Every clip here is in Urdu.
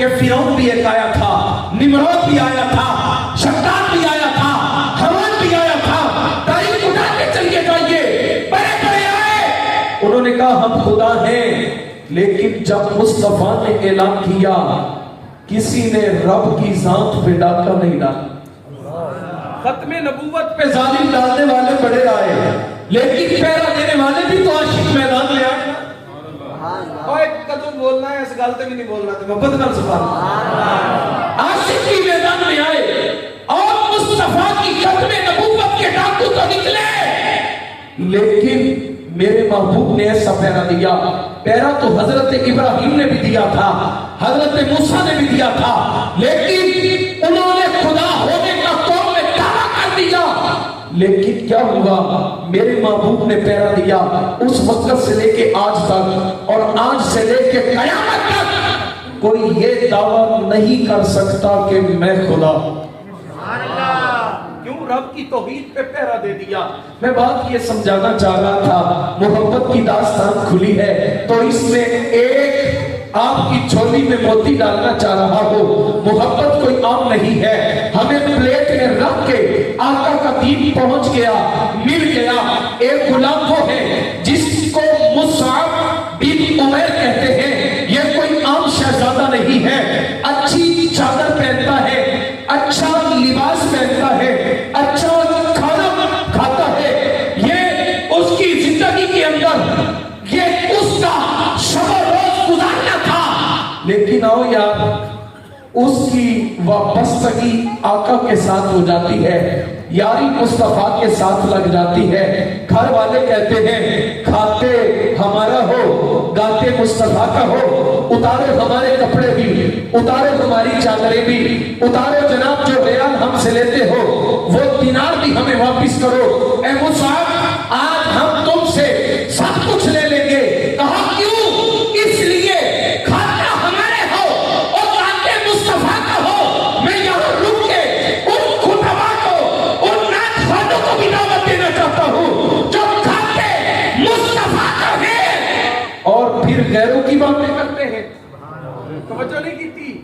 کہ فرعون بھی ایک آیا تھا, نمرود بھی آیا تھا, شداد بھی آیا تھا, حمان بھی آیا تھا, تاریخ اٹھا کے چلیے جائیے, بڑے بڑے آئے, انہوں نے کہا ہم خدا ہیں. لیکن جب مصطفیٰ نے اعلان کیا کسی نے رب کی ذات پہ ڈاکہ نہیں ڈالا. ختم نبوت پہ ظالم ڈالنے والے بڑے آئے, لیکن پیرا دینے والے بھی تو عاشق میدان میں آئے. اور ایک قدم بولنا ہے, اس گالتے بھی نہیں بولنا تھا, محبت کا سبحان اللہ. عاشق کی میدان میں آئے اور مصطفیٰ کی ختم نبوت کے ڈاکو تو نکلے, لیکن میرے محبوب نے ایسا پیرا دیا. پیرا تو حضرت ابراہیم نے بھی دیا تھا, حضرت موسیٰ نے بھی دیا تھا, لیکن انہوں نے خدا ہونے کا قوم میں دعویٰ کر دیا. لیکن کیا ہوا, میرے محبوب نے پیرا دیا اس وقت سے لے کے آج تک, اور آج سے لے کے قیامت تک کوئی یہ دعویٰ نہیں کر سکتا کہ میں خدا. کیوں؟ رب کی توحید پہ پیرا دے دیا. میں بات یہ سمجھانا چاہ رہا تھا, محبت کی داستان کھلی ہے تو اس میں ایک آپ کی جھولی میں موتی ڈالنا چاہ رہا ہو. محبت کوئی عام نہیں ہے, ہمیں پلیٹ میں رکھ کے آقا کا دین پہنچ گیا, مل گیا. ایک غلام وہ ہے جس کو مصعب بن عمیر کہتے ہیں, یہ کوئی عام شہزادہ نہیں ہے. اچھی چادر پہنتا ہے, اچھا لباس پہنتا ہے, اچھا کھانا کھاتا ہے. یہ اس کی زندگی کے اندر یہ اس کا شب و روز گزارنا تھا. لیکن آؤ یار, اس کی وابستگی آقا کے ساتھ ہو جاتی ہے, یاری مصطفیٰ کے ساتھ لگ جاتی ہے. گھر والے کہتے ہیں کھاتے ہمارا ہو, گاتے مصطفیٰ کا ہو, اتارو ہمارے کپڑے بھی, اتارو ہماری چادریں بھی, اتارو جناب جو ریال ہم سے لیتے ہو وہ دینار بھی ہمیں واپس کرو. اے مصعب آج ہم تم سے سب کچھ لے لیں گے. کہا کیوں؟ اس لیے کھانا ہمارے ہو اور گاتے مصطفیٰ کا ہو. میں یہاں رک کے ان خطبہ کو, ان نعت خوانوں کو بھی دعوت دینا چاہتا ہوں جو کھاتے مصطفیٰ کا ہے اور پھر غیروں کی باتیں کرتے ہیں. توجہ نہیں کی تھی,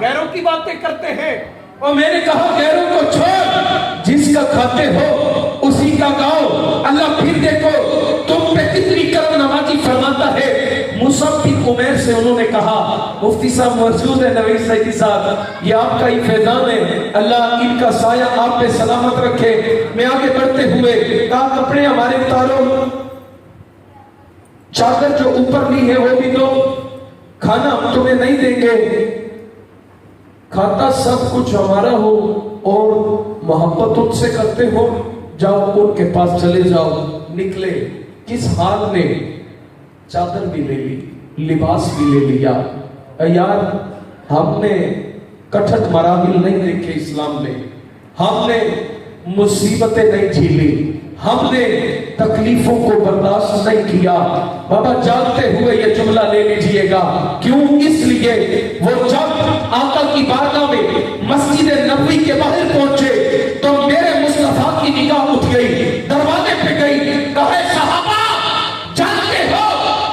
غیروں کی باتیں کرتے ہیں. اور میں نے کہا غیروں کو چھوڑ, جس کا کھاتے ہو اسی کا گاؤ. اللہ پھر دیکھو تم پہ کتنی کرم نوازی فرماتا ہے. مصعب بن عمیر سے انہوں نے کہا, مفتی صاحب موجود ہے نوید سعیدی صاحب, یہ آپ کا ہی فیضان ہے, اللہ ان کا سایہ آپ پہ سلامت رکھے. میں آگے بڑھتے ہوئے کہا کپڑے ہمارے اتارو, چادر جو اوپر لی ہے وہ بھی دو, کھانا ہم تمہیں نہیں دیں گے, کھاتا سب کچھ ہمارا ہو اور محبت ان سے کرتے ہو, جاؤ ان کے پاس چلے جاؤ. نکلے, کس حال نے چادر بھی لے لی, لباس بھی لے لیا. یار ہم نے کٹھت مراحل نہیں دیکھے اسلام میں, ہم نے مصیبتیں نہیں جھیلی, ہم نے تکلیفوں کو برداشت نہیں کیا. بابا جانتے ہوئے یہ جملہ لے لیجئے گا, کیوں؟ اس لیے وہ جب آقا کی بارگاہ میں مسجد نبوی کے باہر پہنچے تو میرے مصطفیٰ کی نگاہ اٹھ گئی, دروازے پہ گئی. کہے صحابہ جانتے ہو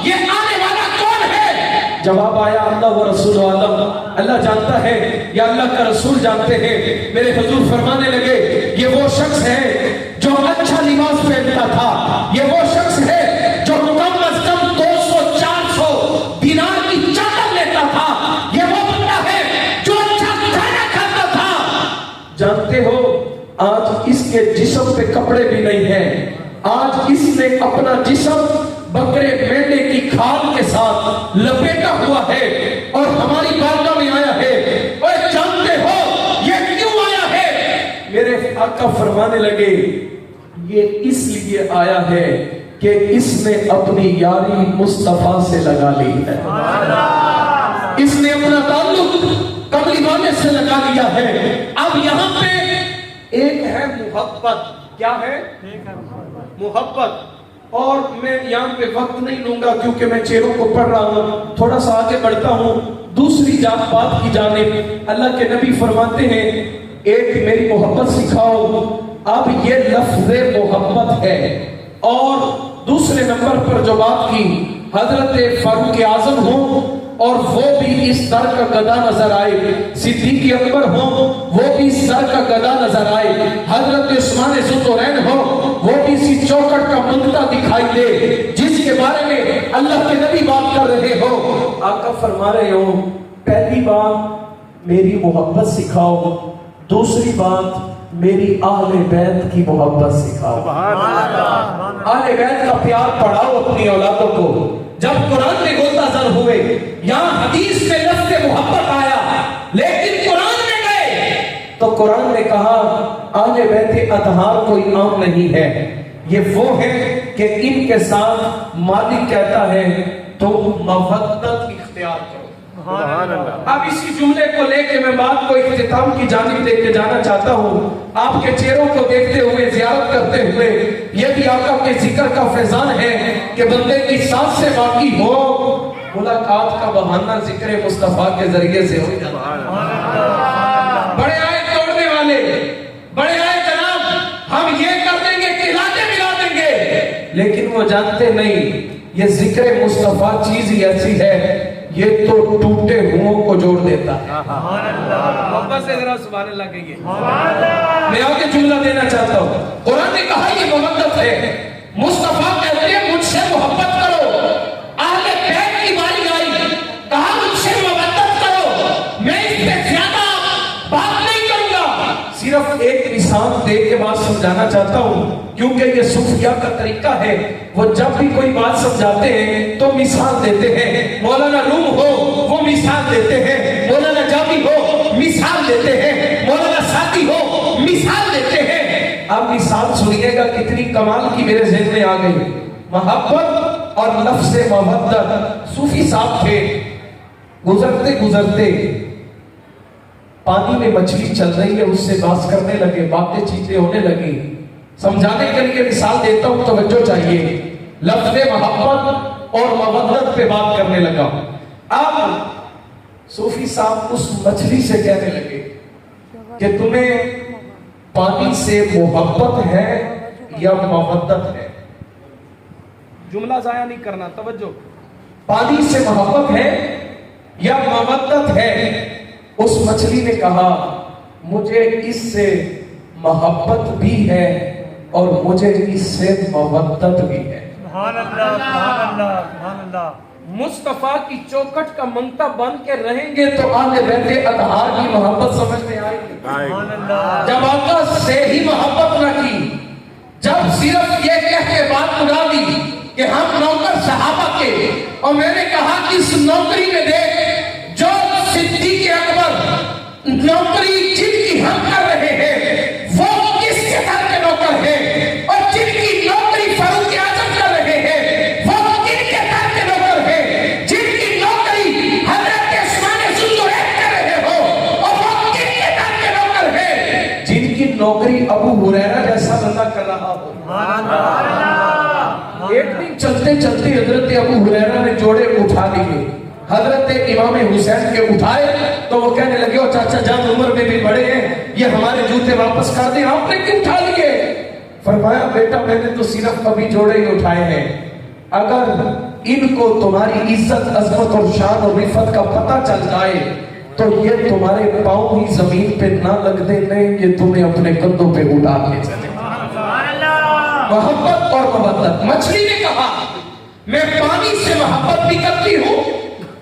یہ آنے والا کون ہے؟ جواب آیا اللہ و رسول عالم, اللہ جانتا ہے یا اللہ کا رسول جانتے ہیں. میرے حضور فرمانے لگے یہ وہ شخص ہے جو اچھا لباس پہنتا تھا, یہ وہ شخص ہے جو کم از کم 200-400 دینار کی چادر لیتا تھا, یہ وہ بندہ ہے جو اچھا کھانا کھاتا تھا. جانتے ہو آج اس کے جسم پہ کپڑے بھی نہیں ہیں, آج اس نے اپنا جسم بکرے مینڈے کی کھال کے ساتھ لپیٹا ہوا ہے اور ہماری بارگاہ میں آیا ہے. اور جانتے ہو یہ کیوں آیا ہے؟ میرے آقا فرمانے لگے یہ اس لیے آیا ہے کہ اس نے اپنی یاری مصطفیٰ سے لگا لی ہے, اس نے اپنا تعلق کملی والے سے لگا لیا ہے. اب یہاں پہ ایک ہے محبت. کیا ہے؟ محبت. اور میں یہاں پہ وقت نہیں لوں گا کیونکہ میں چہروں کو پڑھ رہا ہوں, تھوڑا سا آگے بڑھتا ہوں دوسری بات کی جانب. اللہ کے نبی فرماتے ہیں ایک میری محبت سکھاؤ. اب یہ لفظ محبت ہے. اور دوسرے نمبر پر جو بات کی حضرت فاروق اعظم ہوں اور وہ بھی اس در کا گدا نظر آئے، صدیق اکبر ہو وہ بھی اس در کا گدا نظر آئے، حضرت عثمان ذوالنورین ہو وہ بھی اسی چوکٹ کا منگتا دکھائی دے جس کے بارے میں اللہ کے نبی بات کر رہے ہو۔ آقا فرما رہے ہو پہلی بات میری محبت سکھاؤ، دوسری بات میری اہل بیت کی محبت سکھاؤ، اہل بیت کا پیار پڑھاؤ اپنی اولادوں کو۔ جب قرآن میں گوتازر ہوئے، یہاں حدیث میں لفظ محبت آیا لیکن قرآن میں گئے تو قرآن نے کہا اہل بیت اطہار کوئی عام نہیں ہے، یہ وہ ہے کہ ان کے ساتھ مالک کہتا ہے تو محبت اختیار کرو۔ اب اسی جملے کو لے کے میں بات کو اختتام کی جانب لے کے جانا چاہتا ہوں۔ آپ کے چہروں کو دیکھتے ہوئے، زیارت کرتے ہوئے، یہ بھی آقا کے ذکر کا فیضان ہے کہ بندے کی سانس سے باقی ہو، ملاقات کا بہانہ ذکر مصطفیٰ کے ذریعے سے ہو جاتا ہے۔ بڑے آئے توڑنے والے، بڑے آئے جناب ہم یہ کر دیں گے کھلاتے ملا دیں گے، لیکن وہ جانتے نہیں یہ ذکر مصطفیٰ چیز ہی ایسی ہے یہ تو ٹوٹے ہوں کو جوڑ دیتا ہے۔ محبت سے ذرا سبحان اللہ کہیے۔ میں آگے جملہ دینا چاہتا ہوں، قرآن نے کہا یہ محبت ہے، مصطفیٰ کہتے ہیں مجھ سے محبت کرو۔ اہل بیت کی باری آئی، کہا مجھ سے محبت کرو، میں اس پہ زیادہ بات نہیں کروں گا، صرف ایک مثال دے کے بات سمجھانا چاہتا ہوں کیونکہ یہ صوفیہ کا طریقہ ہے، وہ جب بھی کوئی بات سمجھاتے ہیں تو مثال دیتے ہیں۔ مولانا روم ہو وہ مثال دیتے ہیں، مولانا جامی ہو مثال دیتے ہیں، مولانا ساتھی ہو مثال دیتے ہیں۔ اب مثال سنیے گا کتنی کمال کی میرے ذہن میں آ گئی۔ محبت اور لفظ محبت، صوفی صاحب تھے، گزرتے گزرتے پانی میں مچھلی چل رہی ہے، اس سے بات کرنے لگے، باتیں چیتیں ہونے لگی۔ سمجھانے کے لیے مثال دیتا ہوں، توجہ چاہیے۔ لفظ محبت اور محبت پہ بات کرنے لگا۔ اب صوفی صاحب اس مچھلی سے کہنے لگے کہ تمہیں پانی سے محبت ہے یا محبت ہے؟ جملہ ضائع نہیں کرنا، توجہ۔ پانی سے محبت ہے یا محبت ہے؟ اس مچھلی نے کہا مجھے اس سے محبت بھی ہے اور مجھے اس سے محبت بھی ہے۔ سبحان اللہ، سبحان اللہ، سبحان اللہ۔ مصطفیٰ کی چوکٹ کا منگتا بن کے رہیں گے تو اہل بیت اطہار کی محبت سمجھ میں آئے گی۔ سبحان اللہ۔ جب آقا سے ہی محبت نہ کی، جب صرف یہ کہہ کے بات اڑا دی کہ ہم نوکر صحابہ کے، اور میں نے کہا اس نوکری میں دیکھ جو صدیق اکبر نوکری جن کی ہم کر رہے ہیں وہ کس کے گھر کے نوکر ہیں، اور جن کی نوکری فاروق اعظم کر رہے ہیں وہ کن کے گھر کے نوکر ہیں، جن کی نوکری حضرت عثمان ذوالنورین کر رہے ہو اور وہ کن کے گھر کے نوکر ہیں، جن کی نوکری ابو ہریرہ جیسا بندہ کر رہا ہو۔ ایک دن چلتے چلتے حضرت ابو ہریرہ نے جوڑے اٹھا لیے، حضرت امام حسین کے اٹھائے تو وہ کہنے لگے او چاچا جان عمر میں بھی بڑے ہیں، یہ ہمارے جوتے واپس کر دیں، آپ نے کیوں اٹھا لیے؟ فرمایا بیٹا میں نے تو صرف ابھی جوڑے ہی اٹھائے ہیں، اگر ان کو تمہاری عزت عظمت اور شان اور رفعت کا پتہ چل جائے تو یہ تمہارے پاؤں ہی زمین پہ نہ لگ دیں گے، یہ تمہیں اپنے کندھوں پہ اٹھا کے چلے۔ محبت اور محبت۔ مچھلی نے کہا میں پانی سے محبت بھی کرتی ہوں،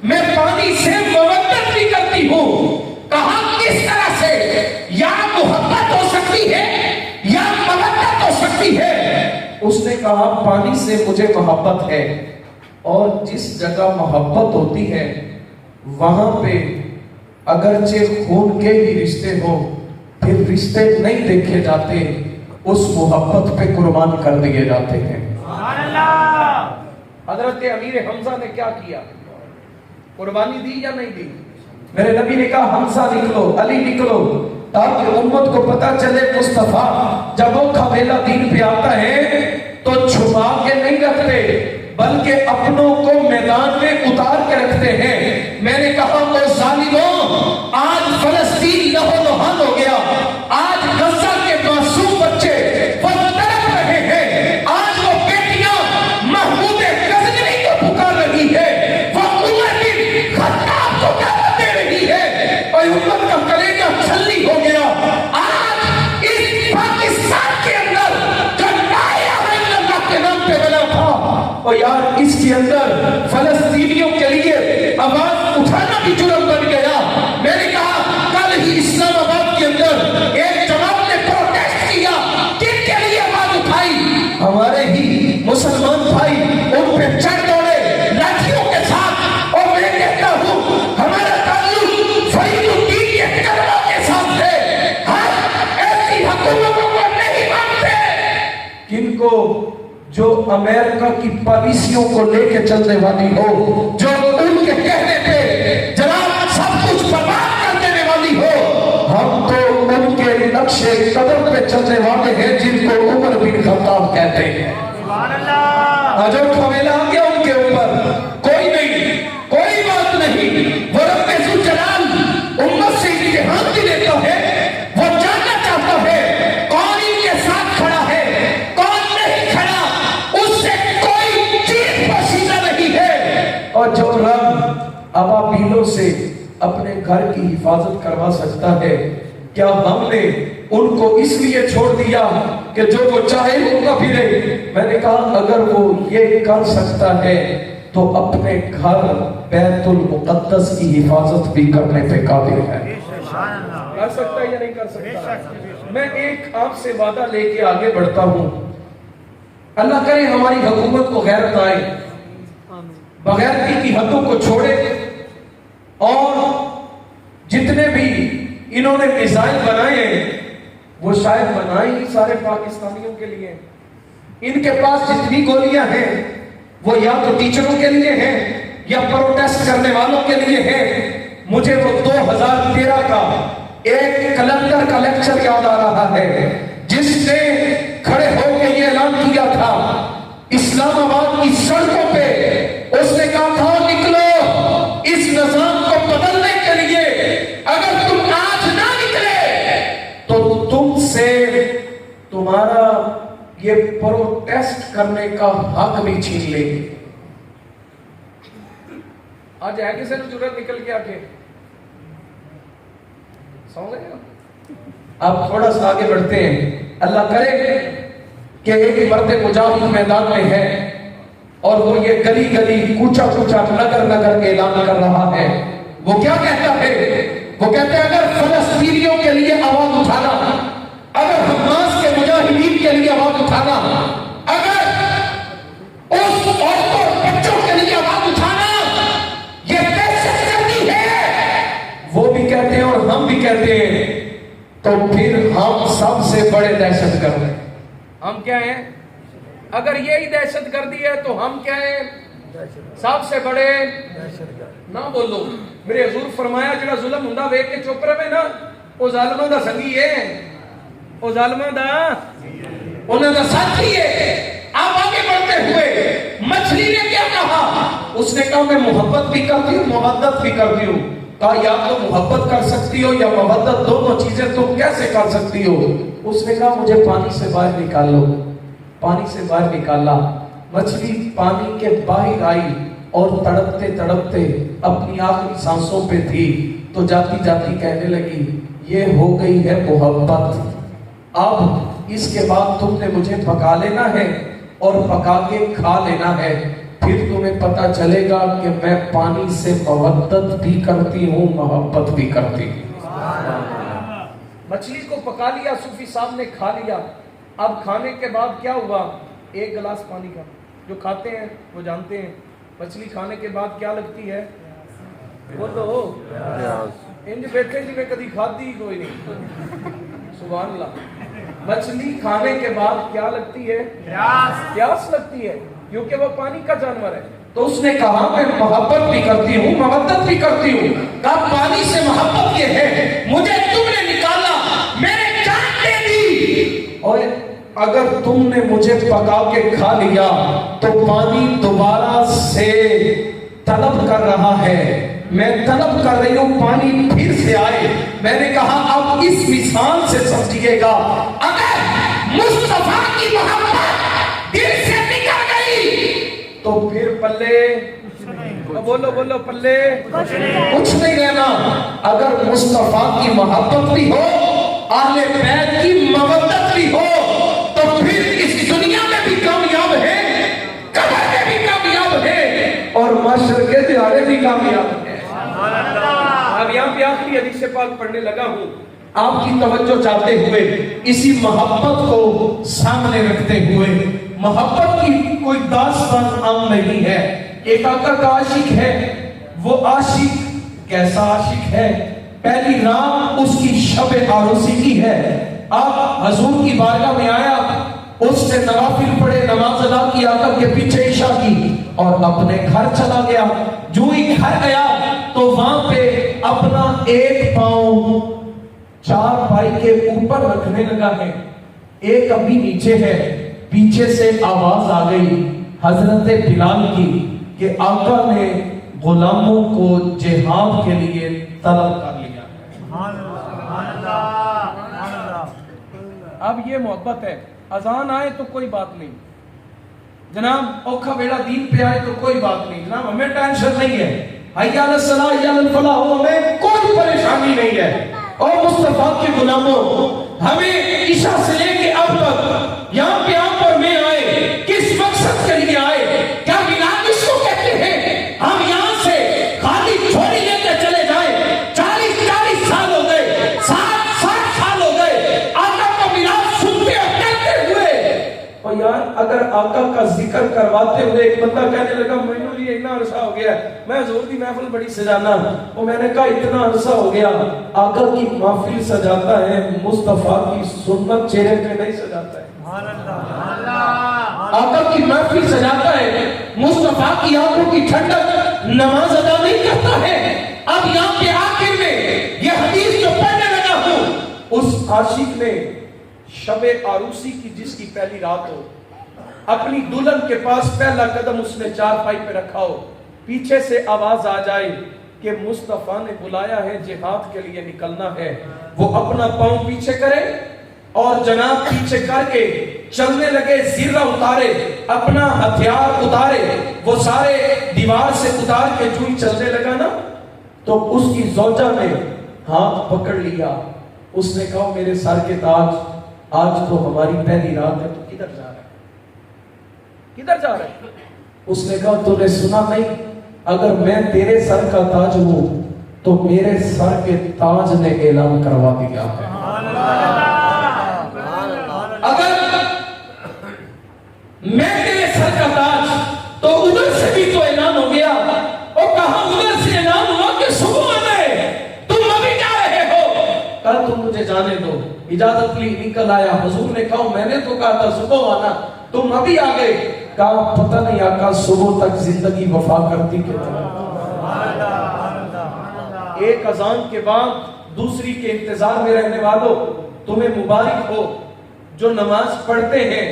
میں پانی سے محبت بھی کرتی ہوں۔ کہا کس طرح سے؟ یا محبت ہو سکتی ہے یا محبت ہو سکتی ہے۔ اس نے کہا پانی سے مجھے محبت ہے، اور جس جگہ محبت ہوتی ہے وہاں پہ اگرچہ خون کے ہی رشتے ہوں پھر رشتے نہیں دیکھے جاتے، اس محبت پہ قربان کر دیے جاتے ہیں۔ سبحان اللہ۔ حضرت امیر حمزہ نے کیا کیا؟ قربانی دی یا نہیں دی؟ میرے نبی نے کہا حمزہ نکلو، علی نکلو، تاکہ امت کو پتا چلے مصطفیٰ جب وہ کھویلا دین پہ آتا ہے تو چھپا کے نہیں رکھتے بلکہ اپنوں کو میدان میں اتار کے رکھتے ہیں۔ میں نے کہا وہ ظالموں، آج فلسطین لہو لہان ہو گیا، آج غزہ کے معصوم بچے وہ تڑپ رہے ہیں، آج وہ بیٹیاں محمود غزنوی کو پکار رہی ہے، وہ عمر بن اور یار اس کے اندر فلسطینیوں کے لیے آواز اٹھانا بھی جرم بن گیا. میں نے کہا کل ہی اسلام آباد کے اندر ایک جماعت نے پروٹیسٹ کیا. کن کے لیے آواز اٹھائی؟ ہمارے ہی مسلمان بھائی ان پہ چڑھ دوڑے لاٹھیوں کے ساتھ. اور میں کہتا ہوں ہمارا تعلق فرید الدین کے کربلا کے ساتھ ہے. ہم ایسی حکومتوں کو نہیں مانتے کن کو جو امریکہ کی پالیسیوں کو لے کے چلنے والی ہو, جو ان کے کہنے پہ جناب سب کچھ برباد کر دینے والی ہو. ہم تو ان کے نقش قدم پہ چلنے والے ہیں جن کو عمر بن خطاب کہتے ہیں. عجب حویلا آ گیا ان کے اوپر. کوئی نہیں, کوئی بات نہیں. وہ رب ذوالجلال امت سے امتحان بھی لیتا ہے. وہ جاننا چاہتا ہے کون ان کے ساتھ کھڑا ہے, کون نہیں کھڑا. اس سے کوئی چیز پوشیدہ نہیں ہے. اور جو رب ابابیلوں سے اپنے گھر کی حفاظت کروا سکتا ہے, کیا ہم نے ان کو اس لیے چھوڑ دیا کہ جو وہ چاہے ہوگا پھرے؟ میں نے کہا اگر وہ یہ کر سکتا ہے تو اپنے گھر بیت المقدس کی حفاظت بھی کرنے پہ قادر ہے. کر سکتا ہے یا نہیں کر سکتا؟ میں ایک آپ سے وعدہ لے کے آگے بڑھتا ہوں. اللہ کرے ہماری حکومت کو غیرت آئے, بغیرتی کی حدوں کو چھوڑے, اور جتنے بھی انہوں نے میزائل بنائے وہ شاید بنائے ہی سارے پاکستانیوں کے لیے. ان کے پاس جتنی گولیاں ہیں وہ یا تو ٹیچروں کے لیے ہیں یا پروٹیسٹ کرنے والوں کے لیے ہیں. مجھے وہ 2013 کا ایک کلندر کا لیکچر یاد آ رہا ہے جس نے کھڑے ہو کے یہ اعلان کیا تھا اسلام آباد کی سڑکوں پہ. اس نے کہا تھا نکلو اس نظام کو بدلنے کے لیے. اگر تم آج نہ نکلے تو تم سے تمہارا یہ پروٹیسٹ کرنے کا حق بھی چھین لیں گے. آج ہے کسی نے ضرورت نکل کے آگے سو گئے. آپ تھوڑا سا آگے بڑھتے ہیں. اللہ کرے کہ ایک مرد مجاہد میدان میں ہے اور وہ یہ گلی گلی کوچا کوچا نگر نگر کے اعلان کر رہا ہے. وہ کیا کہتا ہے؟ وہ کہتے ہیں اگر فلسطینیوں کے لیے آواز اٹھانا, اگر حماس کے مجاہدین کے لیے آواز اٹھانا, اگر اس عورتوں اور بچوں کے لیے آواز اٹھانا یہ دہشت گردی ہے, وہ بھی کہتے ہیں اور ہم بھی کہتے ہیں, تو پھر ہم سب سے بڑے دہشت گرد ہیں. ہم کیا ہیں؟ اگر یہی دہشت گردی ہے تو ہم کیا ہیں؟ سب سے بڑے نہ بولو. میرے حضور فرمایا جڑا ظلم ہوندا ویکھ کے چپ رہے نا او ظالماں دا سنگی ہے, او ظالماں دا انہاں دا ساتھی ہے. آپ آگے بڑھتے ہوئے مچھلی نے کیا کہا؟ اس نے کہا میں محبت بھی کرتی ہوں محبت بھی کرتی ہوں. کہا یا تو محبت کر سکتی ہو یا محبت, دونوں چیزیں تم کیسے کر سکتی ہو؟ اس نے کہا مجھے پانی سے باہر نکال لو. پانی سے باہر نکالا. مچھلی پانی کے باہر آئی اور تڑپتے تڑپتے اپنی آخری سانسوں پہ تھی تو جاتی جاتی کہنے لگی یہ ہو گئی ہے محبت. اب اس کے بعد تم نے مجھے پکا لینا ہے اور پکا کے کھا لینا ہے, پھر تمہیں پتا چلے گا کہ میں پانی سے مودت بھی کرتی ہوں محبت بھی کرتی ہوں. مچھلی کو پکا لیا, صوفی صاحب نے کھا لیا. اب کھانے کے بعد کیا ہوا؟ ایک گلاس پانی کا. جو کھاتے ہیں وہ جانتے ہیں مچھلی کھانے کے بعد کیا لگتی ہے. بولو انج بیٹھے جی میں کدی کھادی کوئی نہیں. سبحان اللہ. مچھلی کھانے کے بعد کیا لگتی ہے؟ پیاس لگتی ہے, کیونکہ وہ پانی کا جانور ہے. تو اس نے کہا میں محبت بھی کرتی ہوں محبت بھی کرتی ہوں. کہا پانی سے محبت یہ ہے مجھے تم نے نکالا, میں نے جان دے دی, اور اگر تم نے مجھے پکا کے کھا لیا تو پانی دوبارہ سے طلب کر رہا ہے. میں طلب کر رہی ہوں پانی پھر سے آئے. میں نے کہا اب اس مثال سے سمجھیے گا, اگر مصطفیٰ کی محبت دل سے نکل گئی تو پھر پلے بولو بولو پلے کچھ نہیں رہنا. اگر مصطفیٰ کی محبت بھی ہو, اہل بیت کی مودت بھی ہو, تو پھر اس دنیا میں بھی کامیاب ہے, قبر میں اور معاشر کے دہاڑے بھی کامیاب ہے۔ اب یہاں پہ آخری حدیث پاک پڑھنے لگا ہوں، آپ کی توجہ چاہتے ہوئے، اسی محبت کو سامنے رکھتے ہوئے۔ محبت کی کوئی داستان عام نہیں ہے۔ ایک آقا کا عاشق ہے، وہ عاشق کیسا عاشق ہے؟ پہلی رات اس کی شب عروسی کی ہے، آپ حضور کی بارگاہ میں آیا، اس نے نوافل پڑھے، نماز ادا کی، آقا کے پیچھے عشاء کی اور اپنے گھر چلا گیا۔ جو ہی گھر گیا تو وہاں پہ اپنا ایک پاؤں چار بھائی کے اوپر رکھنے لگا ہے، ایک ابھی نیچے ہے۔ پیچھے سے آواز آ گئی حضرت بلال کی کہ آقا نے غلاموں کو جہاد کے لیے طلب کر لیا۔ اب یہ محبت ہے، اذان آئے تو کوئی بات نہیں جناب، اوکھا بیڑا دین پہ آئے تو کوئی بات نہیں جناب، ہمیں ٹینشن نہیں ہے، حی علی الصلاۃ حی علی الفلاح ہو، ہمیں کوئی پریشانی نہیں ہے۔ اور مصطفیٰ کے غلاموں، ہمیں عشاء سے لے کے اب تک یہاں پہ آپ اور میں آئے کس مقصد کے لیے آئے؟ کیا بلال اس کو کہتے ہیں ہم یہاں سے خالی چھوڑی لے کے چلے جائیں؟ 40 سال ہو گئے، 60 سال ہو گئے آقا کو بلال سنتے اور کہتے ہوئے۔ اور یار اگر آقا کا ذکر کرواتے ہوئے ایک بندہ کہنے لگا مجھے یہ اتنا عرصہ ہو گیا، میں حضور کی محفل بڑی سجانا، اور میں نے کہا اتنا عرصہ ہو گیا، آقا کی محفل سجاتا ہے، مصطفیٰ کی سنت چہرے پہ نہیں سجاتا ہے۔ آقا کی محفل سجاتا ہے، مصطفیٰ کی آنکھوں کی ٹھنڈک نماز ادا نہیں کرتا ہے۔ اب یہاں پہ آخر میں یہ حدیث جو پڑھنے لگا ہوں، اس عاشق نے شب عروسی کی جس کی پہلی رات ہو، اپنی دلہن کے پاس پہلا قدم اس نے چارپائی پہ رکھا ہو، پیچھے سے آواز آ جائے کہ مصطفیٰ نے بلایا ہے، جہاد کے لیے نکلنا ہے، وہ اپنا پاؤں پیچھے کرے اور جناب پیچھے کر کے چلنے لگے، زرہ اتارے، اپنا ہتھیار اتارے، وہ سارے دیوار سے اتار کے جو ہی چلنے لگا نا تو اس کی زوجہ نے ہاتھ پکڑ لیا، اس نے کہا میرے سر کے تاج، آج تو ہماری پہلی رات ہے، تو کدھر جا رہا ہے؟ کدھر جا رہا ہے؟ اس نے کہا تو نے سنا نہیں، اگر میں تیرے سر کا تاج ہوں تو میرے سر کے تاج نے اعلان کروا دیا ہے۔ اگر میں تیرے سر کا تاج تو ادھر سے بھی تو اعلان ہو گیا، اور کہاں ادھر سے اعلان ہوا کہ صبح آنا ہے، تم ابھی جا رہے ہو، کہا تم مجھے جانے دو، اجازت لی، نکل آیا۔ حضور نے کہا میں نے تو کہا تھا صبح آنا، تم ابھی آ گئے۔ کہا پتہ نہیں آقا صبح تک زندگی وفا کرتی کہ ایک اذان کے بعد دوسری کے انتظار میں رہنے والوں، تمہیں مبارک ہو جو نماز پڑھتے ہیں،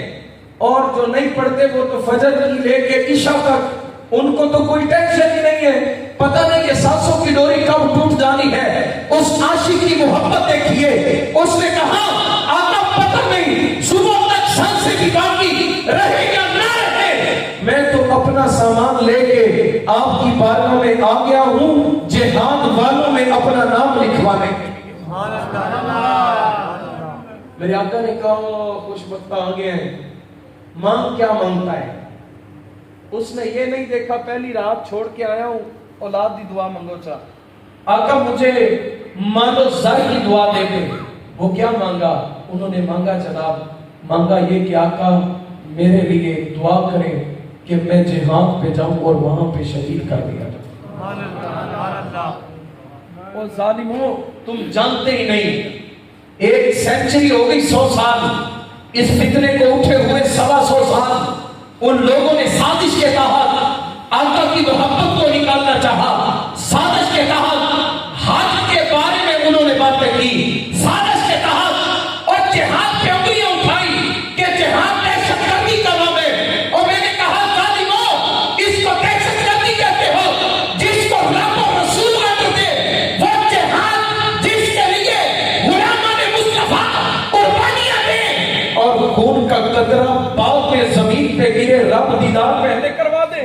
اور جو نہیں پڑھتے وہ تو فجر کی لے کے عشاء تک ان کو تو کوئی ٹینشن ہی نہیں ہے، پتہ نہیں یہ سانسوں کی ڈوری کب ٹوٹ جانی ہے۔ اس عاشق کی محبت دیکھیے، اس نے کہا آقا پتہ نہیں صبح تک سانسیں کی باقی رہے یا نہ رہے، میں تو اپنا سامان لے کے آپ کی بارگاہ میں آ گیا ہوں جہاد والوں میں اپنا نام لکھوانے۔ میرے آقا نے کہا خوش بختہ آ گئے ہیں، مانگ کیا مانگتا ہے؟ اس نے یہ نہیں دیکھا پہلی رات چھوڑ کے آیا ہوں، اولاد دی دعا منگو چاہ، آقا مجھے مال و زر کی دعا دے دے۔ وہ کیا مانگا؟ انہوں نے مانگا جناب، مانگا یہ کہ آقا میرے لیے دعا کریں کہ میں جہاد پہ جاؤں اور وہاں پہ شہید کر دیا جاؤں۔ وہ ظالموں تم جانتے ہی نہیں، 1 سینچری ہو گئی 100 سال، اس فتنے کو اٹھے ہوئے 125 سال، ان لوگوں نے سازش کے تحت آقا کی محبت کو نکالنا چاہا، سازش کے تحت حج کے بارے میں انہوں نے باتیں کی، سازش کے تحت، اور جہاد پہ انگلیاں اٹھائی کہ جہاد دہشت گردی کا نام ہے، اور میں نے کہا ظالموں اس کو دہشت گردی کہتے ہو جس کو رب و رسول مانتے، وہ جہاد جس کے لیے غلامان مصطفیٰ قربانیاں دیں اور خون کا قطرہ پاؤں پہ زمین پہ گرے، رب دیدار پہلے کروا دے،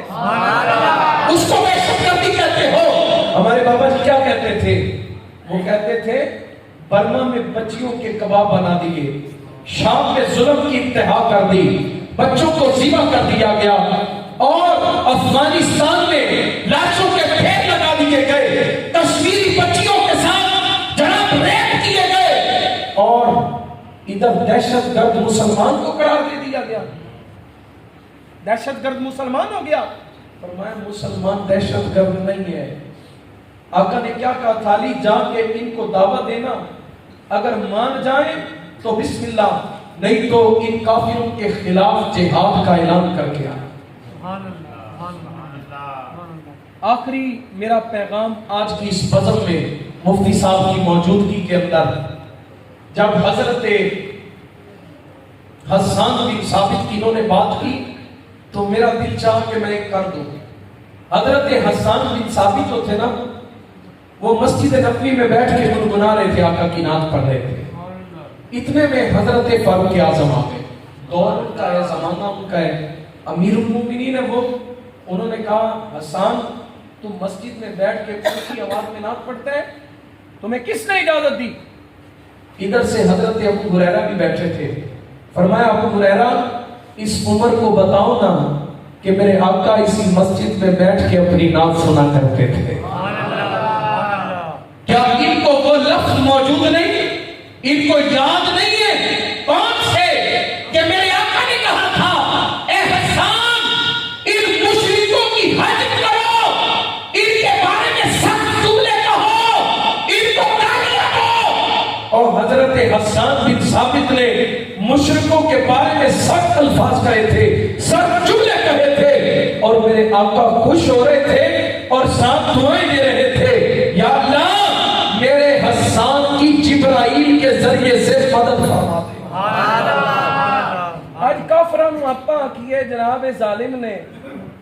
اس کو دہشت گردی کہتے ہو۔ ہمارے بابا جی کیا کہتے تھے؟ وہ کہتے تھے برما میں بچیوں کے کباب بنا دیے، شام میں ظلم کی انتہا کر دی، بچوں کو ذبح کر دیا گیا، اور افغانستان میں دہشت گرد مسلمان کو قرار دے دیا گیا، دہشت گرد مسلمان ہو گیا۔ فرمایا مسلمان دہشت گرد نہیں ہے۔ آقا نے کیا کہا تھا؟ علی جا کے ان کو دعوت دینا، اگر مان جائیں تو بسم اللہ، نہیں تو ان کافروں کے خلاف جہاد کا اعلان کر کے آئے۔ آخری میرا پیغام آج کی اس بزم میں مفتی صاحب کی موجودگی کے اندر، جب حضرت حسان بن ثابت کی انہوں نے بات کی تو میرا دل چاہا کہ میں ایک کر دوں۔ حضرت حسان بن ثابت جو تھے نا، وہ مسجد نبوی میں بیٹھ کے گنگنا رہے تھے، آقا کی نعت پڑھ رہے تھے۔ اتنے میں حضرت فاروق اعظم آ گئے، دور ان کا ہے، زمانہ ان کا ہے، امیر المومنین ہے وہ۔ انہوں نے کہا حسان تم مسجد میں بیٹھ کے اونچی آواز میں نعت پڑھتا ہے، تمہیں کس نے اجازت دی؟ ادھر سے حضرت ابو ہریرہ بھی بیٹھے تھے۔ فرمایا ابو ہریرہ اس عمر کو بتاؤ نا کہ میرے آقا اسی مسجد میں بیٹھ کے اپنی نعت سنا کرتے تھے۔ کیا ان کو وہ لفظ موجود نہیں، ان کو یاد نہیں ہے کون سے کہ میرے آقا نے کہا تھا اے حسان ان مشرکوں کی حج کرو، ان کے بارے میں سخت جملے کہو، ان کو کافر رکھو۔ اور حضرت حسان بن ثابت نے مشرکوں کے بارے میں سخت الفاظ کہے تھے، سخت جملے کہے تھے، اور میرے آقا خوش ہو رہے تھے اور ساتھ دعائیں دے رہے تھے، یا اللہ میرے حسان کی جبرائیل کے ذریعے سے مدد فرما دے۔ آج کافراں نوں اپاں کیے جناب ظالم نے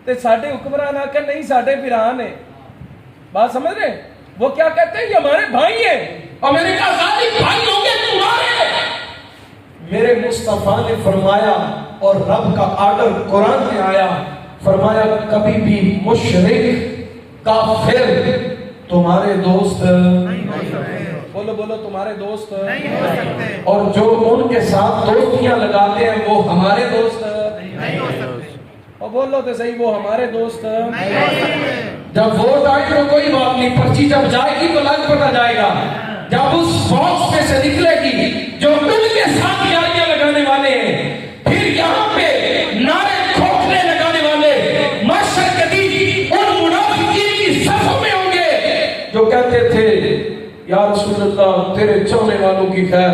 تے ساڈے حکمران آ کے نہیں ساڈے پیران نے، بات سمجھ رہے؟ وہ کیا کہتے ہیں یہ ہمارے بھائی ہیں، اور میں نے کہا ظالم بھائی ہوں گے تمہارے۔ میرے مصطفیٰ نے فرمایا، اور رب کا آرڈر قرآن میں آیا، فرمایا کبھی بھی مشرک کافر تمہارے دوست نہیں ہو سکتے۔ بولو بولو تمہارے دوست نہیں ہو سکتے، اور جو ان کے ساتھ دوستیاں لگاتے ہیں وہ ہمارے دوست نہیں ہو سکتے۔ اور بولو تو صحیح، وہ ہمارے دوست نہیں ہو سکتے۔ جب ووٹ آئے تو کوئی بات نہیں، پرچی جب جائے گی تو لگ پڑا جائے گا۔ جب اس باکس میں سے نکلے گی جو ان کے ساتھ یاریاں لگانے والے ہیں، پھر یہاں پہ نعرے کھوکھلے لگانے والے محشر کے دن ان منافقین کی صفوں میں ہوں گے جو کہتے تھے یا رسول اللہ تیرے چاہنے والوں کی خیر،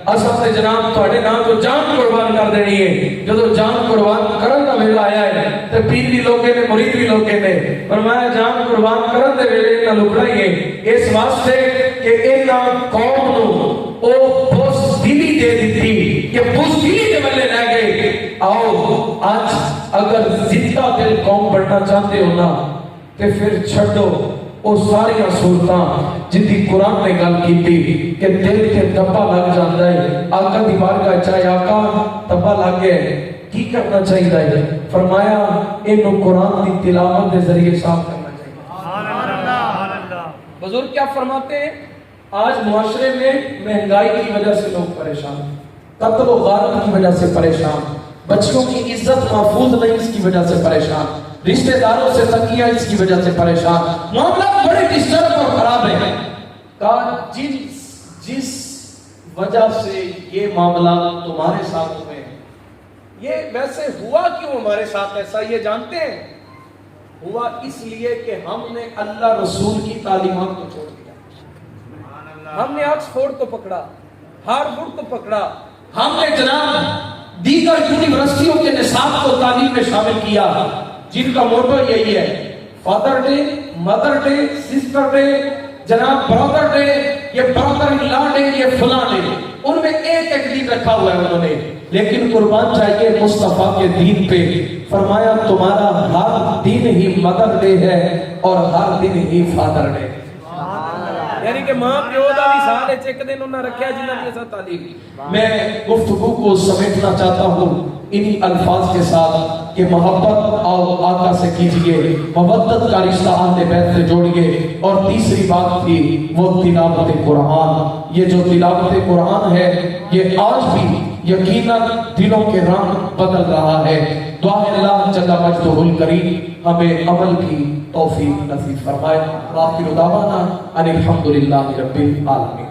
اساں تے جناب تہاڈے نام تو جان قربان کر دینی ہے۔ جدو جان قربان کرن دا ویلا آیا ہے تے پیر بھی لوگے نے، مرید بھی لوگے نے، فرمایا جان قربان کرن دے ویلے انہاں لکڑائی ہے، اس واسطے کہ انہاں قوم نوں او بزدلی دے دیتی کہ بزدلی دے والے رہ گئے۔ آؤ آج اگر زندہ دل قوم بڑھنا چاہتے ہو نا تے پھر چھڑو وہ ساری صورتاں جن کی قرآن نے گل کی تھی کہ دل کے دبا لگ جاتا ہے، آقا دی بارگاہ چاہے آقا دبا لگ گئے کی کرنا چاہیے؟ فرمایا انہوں قرآن کی تلاوت کے ذریعے صاف کرنا چاہیے۔ بزرگ کیا فرماتے ہیں؟ آج معاشرے میں مہنگائی کی وجہ سے لوگ پریشان، قتل و غارت کی وجہ سے پریشان، بچوں کی عزت محفوظ نہیں اس کی وجہ سے پریشان، رشتہ داروں سے تنگیاں اس کی وجہ سے پریشان، معاملات بڑے ڈسٹرب اور خراب ہیں۔ کہا جس وجہ سے یہ معاملات تمہارے ساتھ ہوئے ہیں، یہ ویسے ہوا کیوں ہمارے ساتھ ایسا یہ جانتے ہیں؟ ہوا اس لیے کہ ہم نے اللہ رسول کی تعلیمات کو چھوڑ دیا، ہم نے آکسفورڈ کو پکڑا، ہارورڈ کو پکڑا، ہم نے جناب دیگر یونیورسٹیوں کے نصاب کو تعلیم میں شامل کیا جن کا موٹو یہی ہے father day, mother day, sister day, جناب برادر ڈے، یہ برادر ان لا ڈے، یہ فلاں ڈے، ان میں ایک ایک دن رکھا ہوا ہے انہوں نے، لیکن قربان چاہیے مصطفیٰ کے دین پہ۔ فرمایا تمہارا ہر دن ہی مدر ڈے ہے اور ہر دن ہی فادر ڈے، یعنی کہ ماں پیو دا بھی سال ایک دن انہوں نے رکھا جنہوں نے ایسا تعلیم۔ میں گفتگو کو سمیٹنا چاہتا ہوں انہی الفاظ کے ساتھ کہ محبت اور آقا سے کیجئے، مودت کا رشتہ اہل بیت سے جوڑیے، اور تیسری بات تھی وہ تلاوت قرآن۔ یہ جو تلاوت قرآن ہے یہ آج بھی یقیناً دلوں کے رنگ بدل رہا ہے۔ دعا ہے اللہ جل مجدہ الکریم ہمیں عمل کی توفیق نصیب فرمائے۔ وآخر دعوانا ان الحمدللہ رب العالمین۔